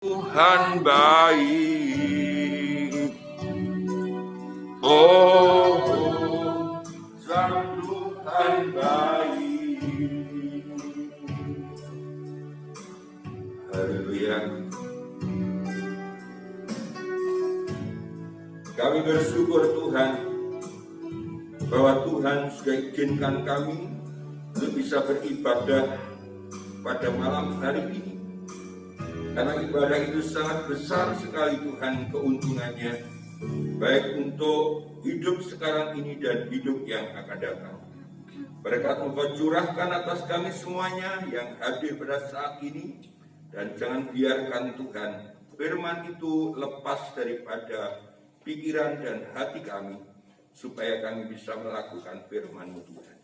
Tuhan baik, oh sang Tuhan baik. Haleluya. Kami bersyukur Tuhan bahwa Tuhan sudah izinkan kami untuk bisa beribadah pada malam hari ini. Karena ibadah itu sangat besar sekali Tuhan keuntungannya, baik untuk hidup sekarang ini dan hidup yang akan datang. Berkat Engkau curahkan atas kami semuanya yang hadir pada saat ini, dan jangan biarkan Tuhan firman itu lepas daripada pikiran dan hati kami, supaya kami bisa melakukan firman-Mu Tuhan.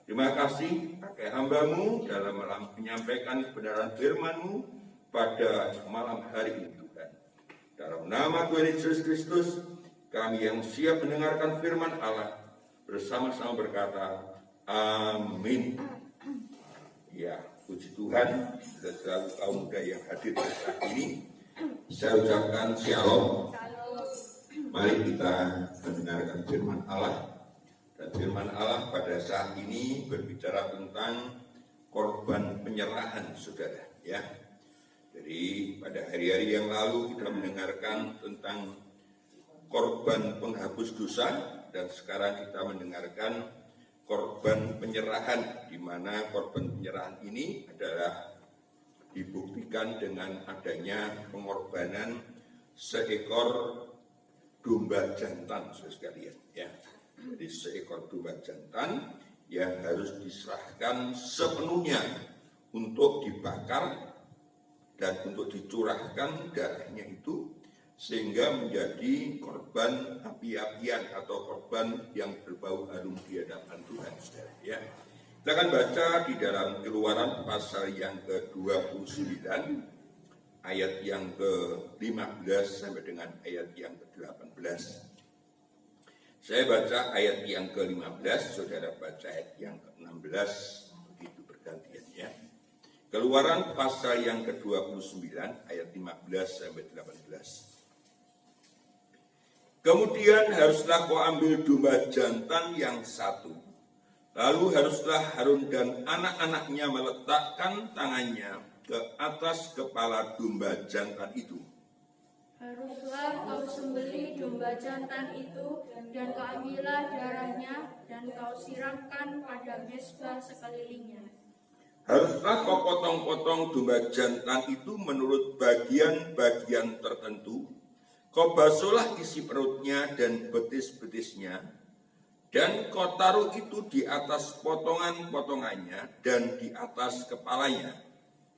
Terima kasih pakai hamba-Mu dalam menyampaikan kebenaran firman-Mu pada malam hari ini Tuhan. Dalam nama Tuhan Yesus Kristus, kami yang siap mendengarkan firman Allah bersama-sama berkata, amin. Ya, puji Tuhan, sudah selalu kaum muda yang hadir pada saat ini. Saya ucapkan shalom. Mari kita mendengarkan firman Allah. Dan firman Allah pada saat ini berbicara tentang korban penyerahan, saudara. Ya. Jadi pada hari-hari yang lalu kita mendengarkan tentang korban penghapus dosa, dan sekarang kita mendengarkan korban penyerahan, di mana korban penyerahan ini adalah dibuktikan dengan adanya pengorbanan seekor domba jantan, saudara sekalian. Ya. Jadi seekor domba jantan yang harus diserahkan sepenuhnya untuk dibakar dan untuk dicurahkan darahnya itu, sehingga menjadi korban api-apian atau korban yang berbau harum di hadapan Tuhan, saudara. Ya. Kita akan baca di dalam Keluaran pasal yang ke-29, ayat yang ke-15 sampai dengan ayat yang ke-18. Saya baca ayat yang ke-15, saudara baca ayat yang ke-16, begitu bergantian ya. Keluaran pasal yang ke-29 ayat 15 sampai 18. Kemudian haruslah kau ambil domba jantan yang satu. Lalu haruslah Harun dan anak-anaknya meletakkan tangannya ke atas kepala domba jantan itu. Haruslah kau sembelih domba jantan itu, dan kau ambillah darahnya, dan kau siramkan pada mezbah sekelilingnya. Haruslah kau potong-potong domba jantan itu menurut bagian-bagian tertentu. Kau basuhlah isi perutnya dan betis-betisnya, dan kau taruh itu di atas potongan-potongannya dan di atas kepalanya.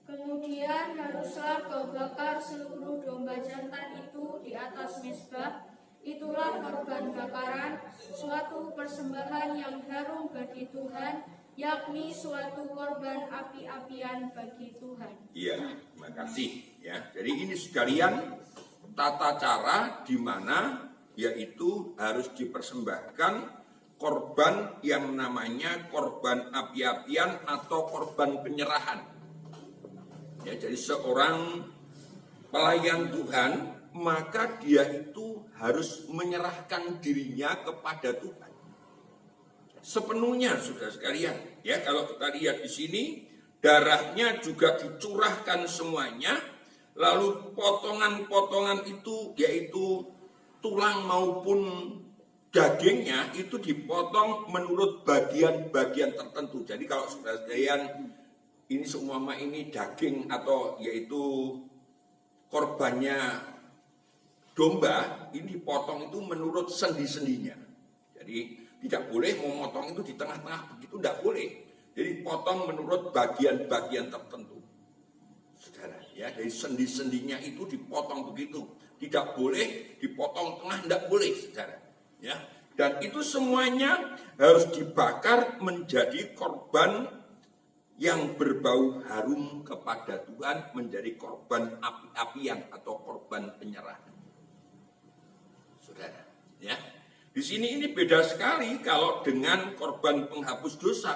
Kemudian haruslah kau bakar seluruh domba jantan itu di atas mezbah. Itulah korban bakaran, suatu persembahan yang harum bagi Tuhan, yakni suatu korban api-apian bagi Tuhan. Iya, terima kasih. Ya, jadi ini sekalian tata cara di mana yaitu harus dipersembahkan korban yang namanya korban api-apian atau korban penyerahan. Ya, jadi seorang pelayan Tuhan, maka dia itu harus menyerahkan dirinya kepada Tuhan sepenuhnya, saudara sekalian. Ya, kalau kita lihat di sini, darahnya juga dicurahkan semuanya, lalu potongan-potongan itu, yaitu tulang maupun dagingnya, itu dipotong menurut bagian-bagian tertentu. Jadi kalau saudara sekalian, ini semua ini daging atau yaitu korbannya domba, ini dipotong itu menurut sendi-sendinya. Jadi tidak boleh memotong itu di tengah-tengah, begitu tidak boleh. Jadi potong menurut bagian-bagian tertentu, saudara. Ya, dari sendi-sendinya itu dipotong begitu. Tidak boleh dipotong tengah, tidak boleh, saudara. Ya, dan itu semuanya harus dibakar menjadi korban yang berbau harum kepada Tuhan, menjadi korban api-apian atau korban penyerahan, saudara. Ya. Di sini ini beda sekali kalau dengan korban penghapus dosa.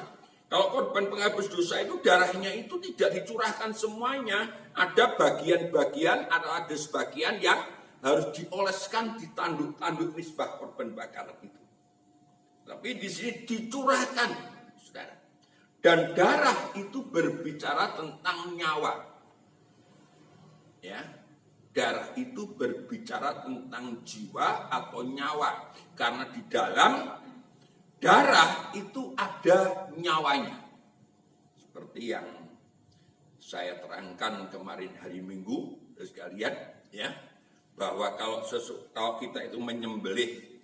Kalau korban penghapus dosa itu darahnya itu tidak dicurahkan semuanya. Ada bagian-bagian atau ada sebagian yang harus dioleskan di tanduk-tanduk misbah korban bakaran itu. Tapi di sini dicurahkan, saudara. Dan darah itu berbicara tentang nyawa. Ya, darah itu berbicara tentang jiwa atau nyawa. Karena di dalam darah itu ada nyawanya. Seperti yang saya terangkan kemarin hari Minggu, sekalian, ya, bahwa kalau kita itu menyembelih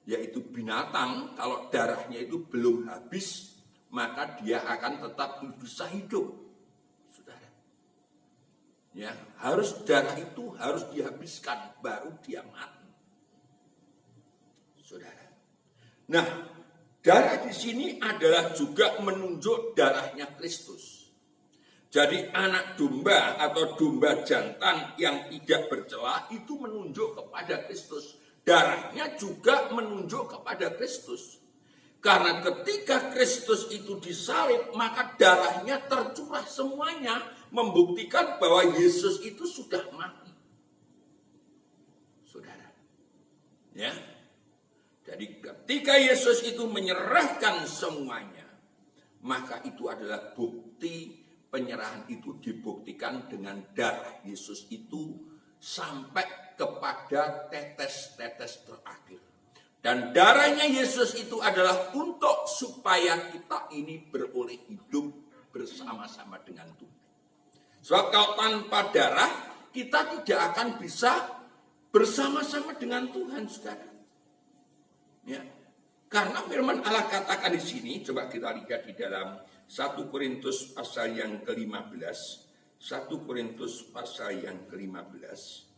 yaitu binatang, kalau darahnya itu belum habis, maka dia akan tetap bisa hidup. Saudara. Ya, darah itu harus dihabiskan baru dia mati. Saudara. Nah, darah di sini adalah juga menunjuk darahnya Kristus. Jadi anak domba atau domba jantan yang tidak bercela itu menunjuk kepada Kristus. Darahnya juga menunjuk kepada Kristus. Karena ketika Kristus itu disalib, maka darahnya tercurah semuanya, membuktikan bahwa Yesus itu sudah mati. Saudara. Ya. Jadi ketika Yesus itu menyerahkan semuanya, maka itu adalah bukti penyerahan itu dibuktikan dengan darah Yesus itu sampai kepada tetes-tetes terakhir. Dan darahnya Yesus itu adalah untuk supaya kita ini beroleh hidup bersama-sama dengan Tuhan. Sebab kalau tanpa darah, kita tidak akan bisa bersama-sama dengan Tuhan, saudara. Ya. Karena firman Allah katakan di sini, coba kita lihat di dalam 1 Korintus pasal yang ke-15. 1 Korintus pasal yang ke-15.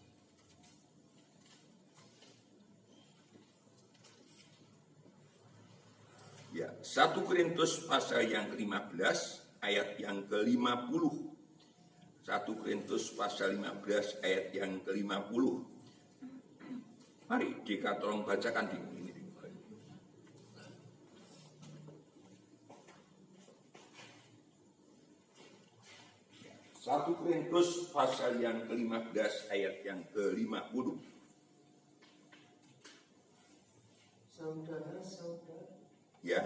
Ya, 1 Korintus pasal yang ke-15 ayat yang ke-50. 1 Korintus pasal 15 ayat yang ke-50. Mari Dika tolong bacakan di ini. 1 Korintus pasal yang ke-15 ayat yang ke-50. Saudara-saudara, Ya.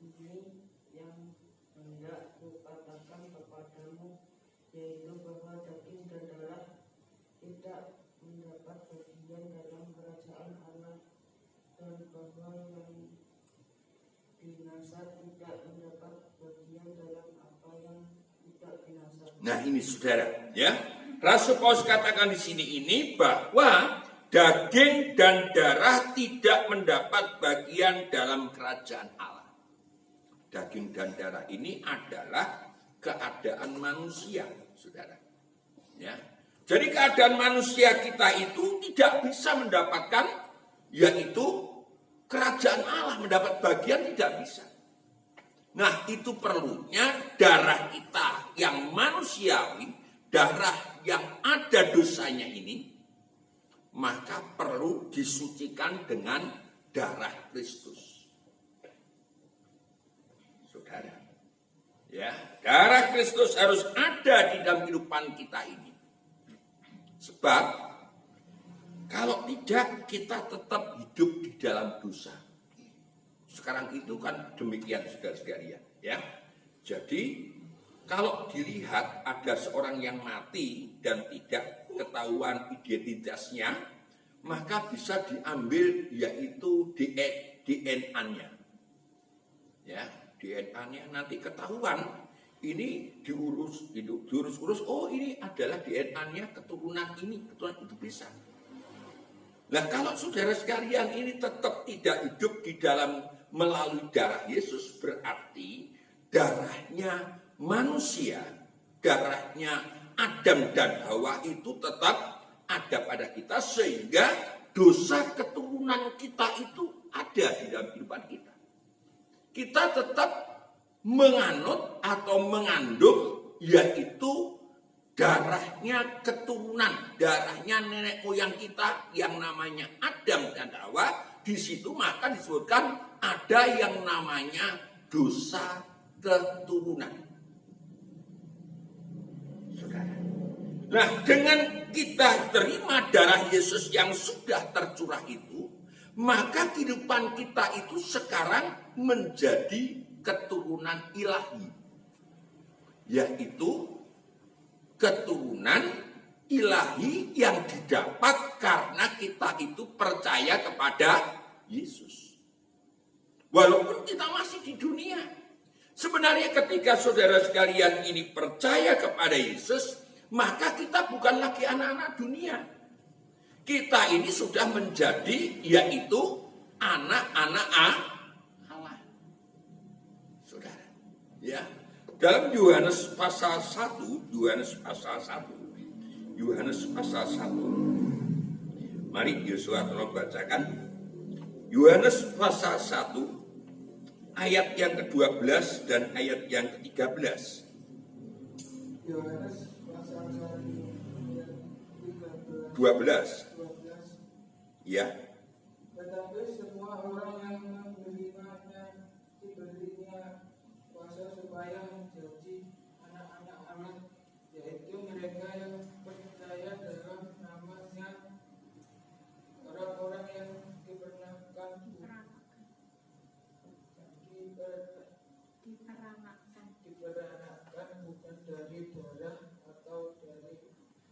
ini yang hendak kukatakan kepadamu, yaitu bahwa daging dan darah tidak mendapat bagian dalam kerajaan Allah, dan bahwa yang binasa tidak mendapat bagian dalam apa yang tidak binasa. Nah ini saudara, ya. Rasul Paulus katakan di sini ini bahwa daging dan darah tidak mendapat bagian dalam kerajaan Allah. Daging dan darah ini adalah keadaan manusia, saudara. Ya. Jadi keadaan manusia kita itu tidak bisa mendapatkan, yaitu kerajaan Allah, mendapat bagian tidak bisa. Nah itu perlunya darah kita yang manusiawi, darah yang ada dosanya ini, maka perlu disucikan dengan darah Kristus. Saudara, ya, darah Kristus harus ada di dalam kehidupan kita ini. Sebab kalau tidak kita tetap hidup di dalam dosa. Sekarang itu kan demikian saudara-saudara, ya. Jadi kalau dilihat ada seorang yang mati dan tidak ketahuan identitasnya, maka bisa diambil yaitu DNA-nya. Ya, DNA-nya nanti ketahuan, ini diurus, oh ini adalah DNA-nya keturunan ini, keturunan itu bisa. Nah kalau saudara sekalian ini tetap tidak hidup di dalam melalui darah Yesus, berarti darahnya manusia, darahnya Adam dan Hawa itu tetap ada pada kita, sehingga dosa keturunan kita itu ada di dalam kehidupan kita. Kita tetap menganut atau mengandung yaitu darahnya keturunan, darahnya nenek moyang kita yang namanya Adam dan Hawa. Di situ maka disebutkan ada yang namanya dosa keturunan. Saudara. Nah, dengan kita terima darah Yesus yang sudah tercurah itu, maka kehidupan kita itu sekarang menjadi keturunan ilahi. Yaitu keturunan ilahi yang didapat karena kita itu percaya kepada Yesus. Walaupun kita masih di dunia. Sebenarnya ketika saudara sekalian ini percaya kepada Yesus, maka kita bukan lagi anak-anak dunia. Kita ini sudah menjadi yaitu anak-anak Allah. Saudara. Ya. Dalam Yohanes pasal 1, Yohanes pasal 1. Mari Yosua tolong bacakan. Yohanes pasal 1 ayat yang ke-12 dan ayat yang ke-13. Yohanes pasal 1 ayat 13. 12. Ya. Tetapi semua orang yang menerimanya diberinya kuasa supaya menjadi anak-anak Allah, yaitu mereka yang percaya dalam namanya, orang-orang yang diperanakan bukan dari darah atau dari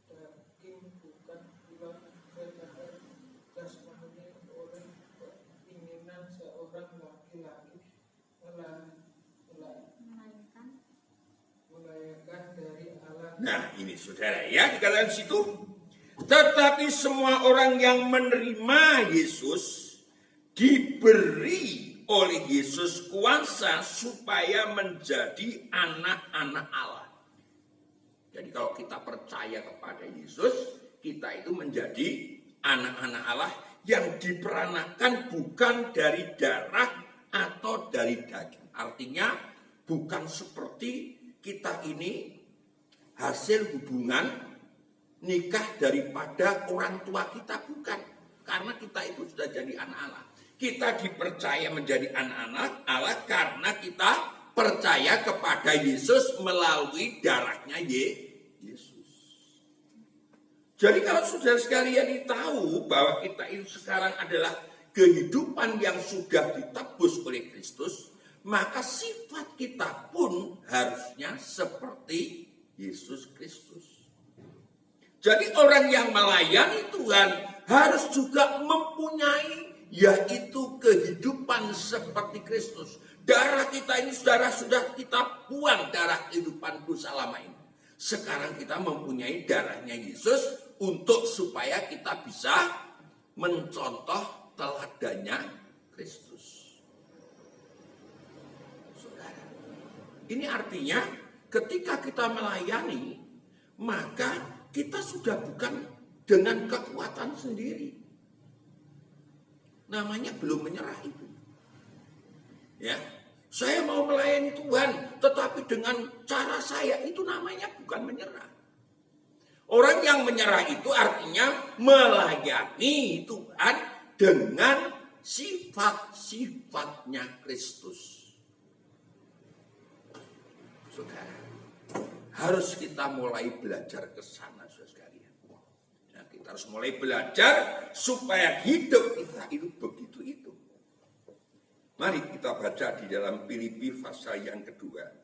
daging, bukan pula secara jasmani oleh keinginan seorang laki-laki, melainkan dari Allah. Nah, ini saudara ya, dikatakan situ. Tetapi semua orang yang menerima Yesus diberi oleh Yesus kuasa supaya menjadi anak-anak Allah. Jadi kalau kita percaya kepada Yesus, kita itu menjadi anak-anak Allah yang diperanakan bukan dari darah atau dari daging. Artinya bukan seperti kita ini hasil hubungan nikah daripada orang tua kita, bukan. Karena kita itu sudah jadi anak Allah. Kita dipercaya menjadi anak-anak Allah karena kita percaya kepada Yesus melalui darahnya Yesus. Jadi kalau saudara sekalian tahu bahwa kita ini sekarang adalah kehidupan yang sudah ditebus oleh Kristus, maka sifat kita pun harusnya seperti Yesus Kristus. Jadi orang yang melayani Tuhan harus juga mempunyai yaitu kehidupan seperti Kristus. Darah kita ini saudara sudah kita buang darah kehidupan dosa lama ini. Sekarang kita mempunyai darahnya Yesus untuk supaya kita bisa mencontoh teladannya Kristus. Saudara, ini artinya ketika kita melayani, maka kita sudah bukan dengan kekuatan sendiri. Namanya belum menyerah itu. Ya, saya mau melayani Tuhan, tetapi dengan cara saya itu namanya bukan menyerah. Orang yang menyerah itu artinya melayani Tuhan dengan sifat-sifatnya Kristus. Saudara, harus kita mulai belajar ke sana, saudara sekalian. Nah, kita harus mulai belajar supaya hidup kita itu begitu itu. Mari kita baca di dalam Filipi pasal yang kedua.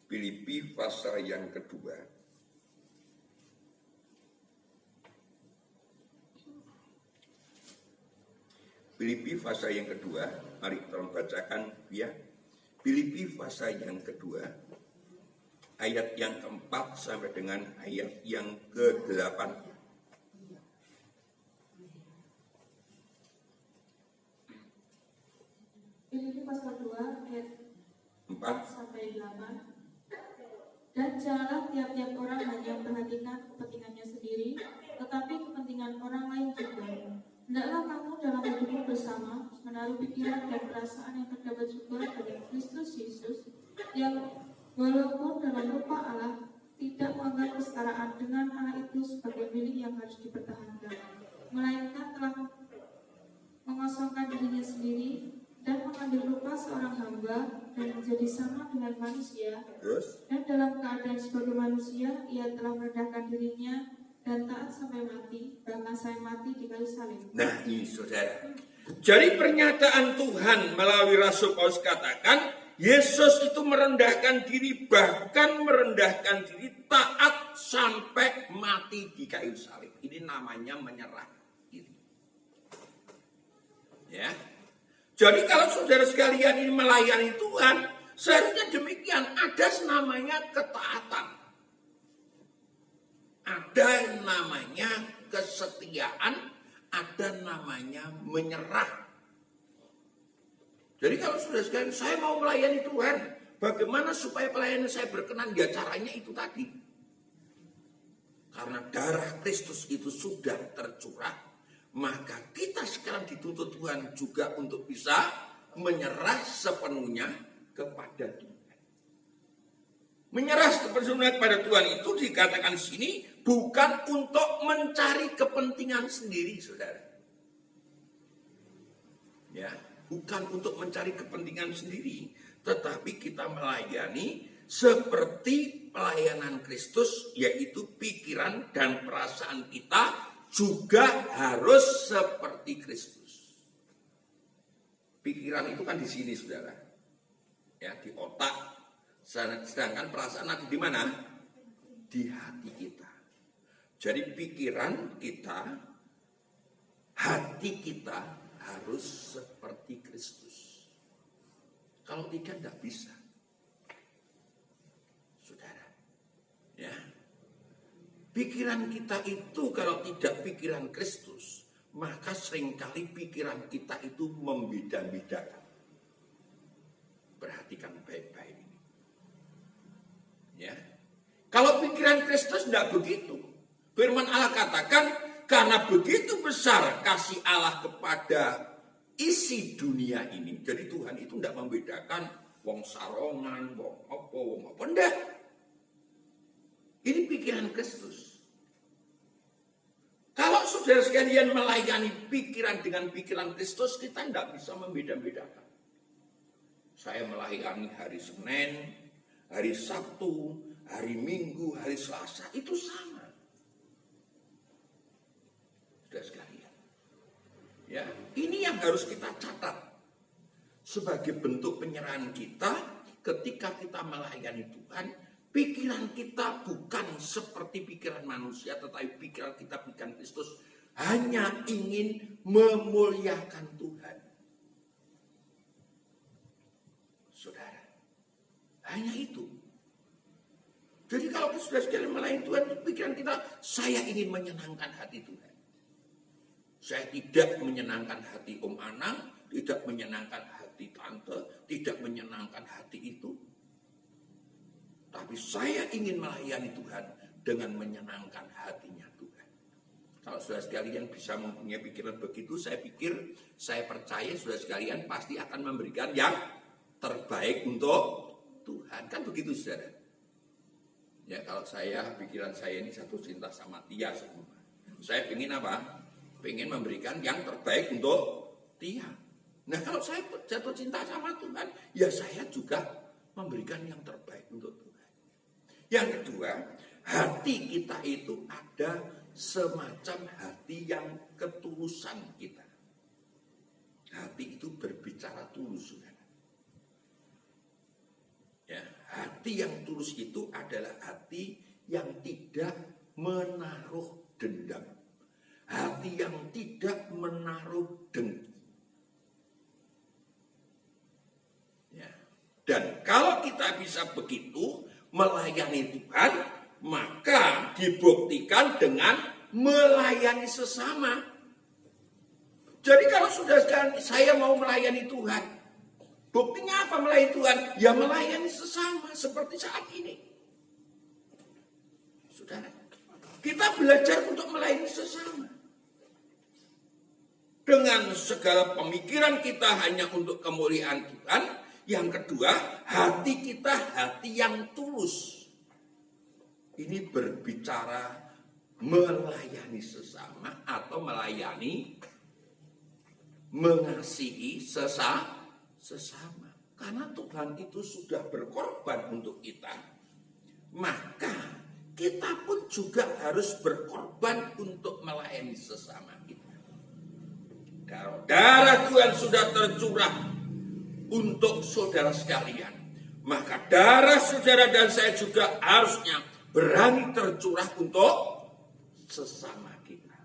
Filipi pasal yang kedua. Filipi pasal yang kedua. Mari tolong bacakan ya. Filipi pasal yang kedua. Ayat yang keempat sampai dengan ayat yang ke-8. Filipi pasal 2 ayat 4 sampai 8. Dan janganlah tiap-tiap orang hanya memperhatikan kepentingannya sendiri, tetapi kepentingan orang lain juga. Hendaklah kamu dalam hidupmu bersama menaruh pikiran dan perasaan yang terdapat juga pada Kristus Yesus, yang walaupun dalam rupa Allah tidak menganggap kesetaraan dengan Allah itu sebagai milik yang harus dipertahankan, melainkan telah mengosongkan dirinya sendiri dan mengambil rupa seorang hamba dan menjadi sama dengan manusia. Terus? Dan dalam keadaan sebagai manusia, ia telah merendahkan dirinya dan taat sampai mati, bahkan sampai mati di kayu salib. Nah ini saudara. Jadi pernyataan Tuhan melalui Rasul Paulus katakan, Yesus itu merendahkan diri, bahkan merendahkan diri taat sampai mati di kayu salib. Ini namanya menyerah diri. Ya. Jadi kalau saudara sekalian ini melayani Tuhan, seharusnya demikian. Ada namanya ketaatan. Ada namanya kesetiaan, ada namanya menyerah. Jadi kalau saudara sekalian, saya mau melayani Tuhan, bagaimana supaya pelayanan saya berkenan? Ya caranya itu tadi. Karena darah Kristus itu sudah tercurah, maka kita sekarang dituntut Tuhan juga untuk bisa menyerah sepenuhnya kepada Tuhan. Menyerah sepenuhnya kepada Tuhan itu dikatakan sini bukan untuk mencari kepentingan sendiri, saudara. Ya, bukan untuk mencari kepentingan sendiri, tetapi kita melayani seperti pelayanan Kristus, yaitu pikiran dan perasaan kita juga harus seperti Kristus. Pikiran itu kan di sini, saudara, ya, di otak. Sedangkan perasaan ada di mana? Di hati kita. Jadi pikiran kita, hati kita harus seperti Kristus. Kalau tidak bisa. Saudara. Ya. Pikiran kita itu kalau tidak pikiran Kristus, maka seringkali pikiran kita itu membeda-bedakan. Perhatikan baik-baik ini. Ya. Kalau pikiran Kristus tidak begitu. Firman Allah katakan, karena begitu besar kasih Allah kepada isi dunia ini. Jadi Tuhan itu tidak membedakan wong sarongan, wong apa, enggak. Ini pikiran Kristus. Kalau saudara sekalian melayani pikiran dengan pikiran Kristus, kita tidak bisa membeda-bedakan. Saya melayani hari Senin, hari Sabtu, hari Minggu, hari Selasa, itu sama. Saudara sekalian. Ya, ini yang harus kita catat. Sebagai bentuk penyerahan kita, ketika kita melayani Tuhan, pikiran kita bukan seperti pikiran manusia, tetapi pikiran kita pikiran Kristus, hanya ingin memuliakan Tuhan. Saudara, hanya itu. Jadi kalau sudah sekalian melayani Tuhan, pikiran kita, saya ingin menyenangkan hati Tuhan. Saya tidak menyenangkan hati Om Anang, tidak menyenangkan hati Tante, tidak menyenangkan hati itu. Tapi saya ingin melayani Tuhan dengan menyenangkan hatinya Tuhan. Kalau saudara sekalian bisa mempunyai pikiran begitu, saya pikir, saya percaya saudara sekalian pasti akan memberikan yang terbaik untuk Tuhan. Kan begitu, saudara? Ya, kalau saya, pikiran saya ini jatuh cinta sama Tia semua. Saya ingin apa? Ingin memberikan yang terbaik untuk Tia. Nah, kalau saya jatuh cinta sama Tuhan, ya saya juga memberikan yang terbaik untuk Tuhan. Yang kedua, hati kita itu ada semacam hati yang ketulusan kita. Hati itu berbicara tulus, saudara. Ya, hati yang tulus itu adalah hati yang tidak menaruh dendam. Hati yang tidak menaruh dengki. Ya. Dan kalau kita bisa begitu melayani Tuhan, maka dibuktikan dengan melayani sesama. Jadi kalau sudah saya mau melayani Tuhan, buktinya apa melayani Tuhan? Ya melayani sesama seperti saat ini. Saudara, kita belajar untuk melayani sesama. Dengan segala pemikiran kita hanya untuk kemuliaan Tuhan. Yang kedua, hati kita hati yang tulus. Ini berbicara melayani sesama atau melayani mengasihi sesama. Karena Tuhan itu sudah berkorban untuk kita, maka kita pun juga harus berkorban untuk melayani sesama kita. Kalau darah Tuhan sudah tercurah untuk saudara sekalian, maka darah saudara dan saya juga harusnya berani tercurah untuk sesama kita.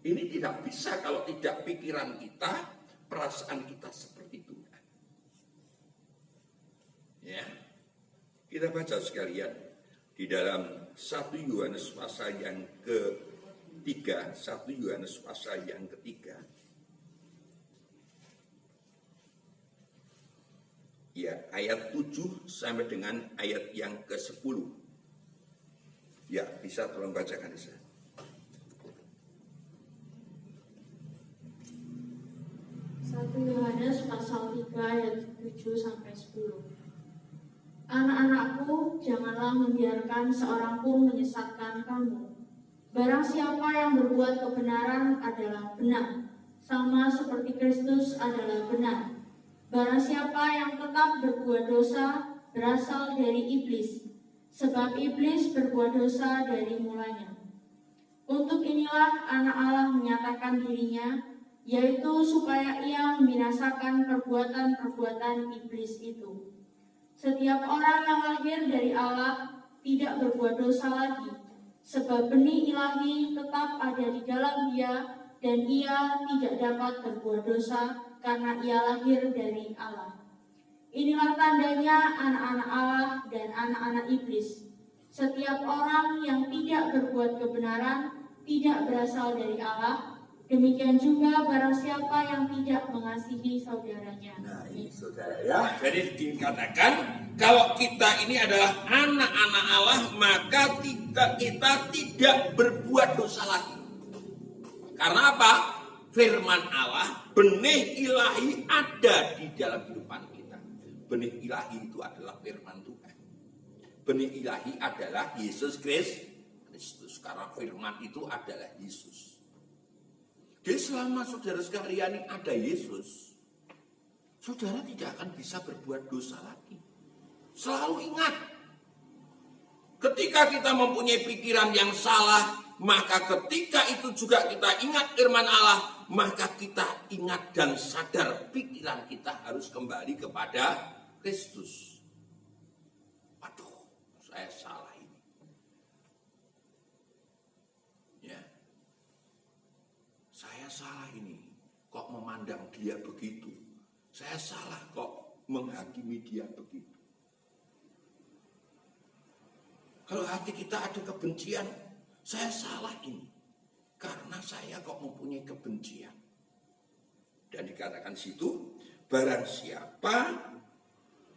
Ini tidak bisa kalau tidak pikiran kita, perasaan kita seperti Tuhan. Ya, kita baca sekalian di dalam 1 Yohanes pasal yang ketiga, 1 Yohanes pasal yang ketiga. Ya, ayat 7 sampai dengan ayat yang ke-10. Ya, bisa tolong bacakan saya. 1 Yohanes pasal 3 ayat 7 sampai 10. Anak-anakku, janganlah membiarkan seorang pun menyesatkan kamu. Barang siapa yang berbuat kebenaran adalah benar, sama seperti Kristus adalah benar. Barang siapa yang tetap berbuat dosa berasal dari iblis, sebab iblis berbuat dosa dari mulanya. Untuk inilah anak Allah menyatakan dirinya, yaitu supaya ia membinasakan perbuatan-perbuatan iblis itu. Setiap orang yang lahir dari Allah tidak berbuat dosa lagi, sebab benih ilahi tetap ada di dalam dia, dan ia tidak dapat berbuat dosa karena ia lahir dari Allah. Inilah tandanya anak-anak Allah dan anak-anak iblis. Setiap orang yang tidak berbuat kebenaran tidak berasal dari Allah. Demikian juga barang siapa yang tidak mengasihi saudaranya. Nah, ini saudara ya. Jadi dikatakan kalau kita ini adalah anak-anak Allah, maka kita tidak berbuat dosa lagi. Karena apa? Firman Allah, benih ilahi ada di dalam kehidupan kita. Benih ilahi itu adalah firman Tuhan. Benih ilahi adalah Yesus Kristus. Karena firman itu adalah Yesus. Jadi selama saudara sekalian ada Yesus, saudara tidak akan bisa berbuat dosa lagi. Selalu ingat, ketika kita mempunyai pikiran yang salah, maka ketika itu juga kita ingat firman Allah, maka kita ingat dan sadar pikiran kita harus kembali kepada Kristus. Waduh, saya salah ini. Ya. Saya salah ini, kok memandang dia begitu. Saya salah kok menghakimi dia begitu. Kalau hati kita ada kebencian, saya salah ini. Karena saya kok mempunyai kebencian. Dan dikatakan situ, barang siapa